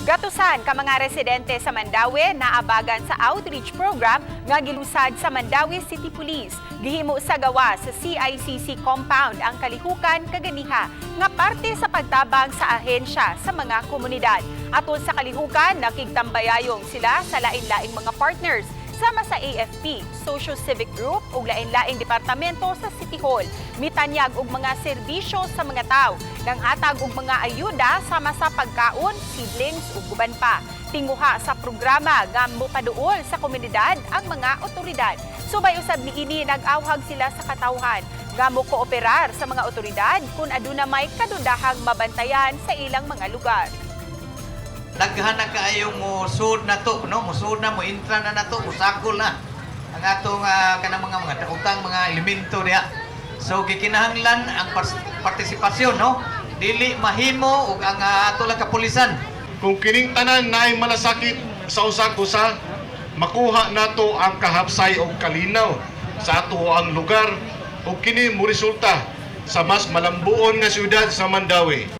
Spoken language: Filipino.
Gatusan ka mga residente sa Mandaue naabagan sa outreach program nga gilusad sa Mandaue City Police. Gihimo sa gawa sa CICC compound ang kalihukan kaganiha nga parte sa pagtabang sa ahensya sa mga komunidad. Atol sa kalihukan, nakigtambayayong sila sa lain-laing mga partners sama sa AFP, Social Civic Group ug lain-laing departamento sa City Hall. Mitanyag og mga serbisyo sa mga tao, nang hatag og mga ayuda sama sa pagkaon, seedlings ug uban pa. Tinguha sa programa nga mopaduol sa komunidad ang mga otoridad. Subay usab niini nag-awhag sila sa katawhan nga mo kooperar sa mga otoridad kung aduna may kadundahang mabantayan sa ilang mga lugar. Daghan na kaayong musud na to, no? Musud na mo intra na nato, usakol na ang atong kanang mga utang mga elemento niya. So gikinahanglan ang partisipasyon, no? Dili mahimo ug ang ato lang kapulisan. Kung kining tanan naay malasakit sa usa-usa, makuha nato ang kahabsay ug kalinaw sa ato ang lugar ug kini mo resulta sa mas malambuon nga syudad sa Mandaue.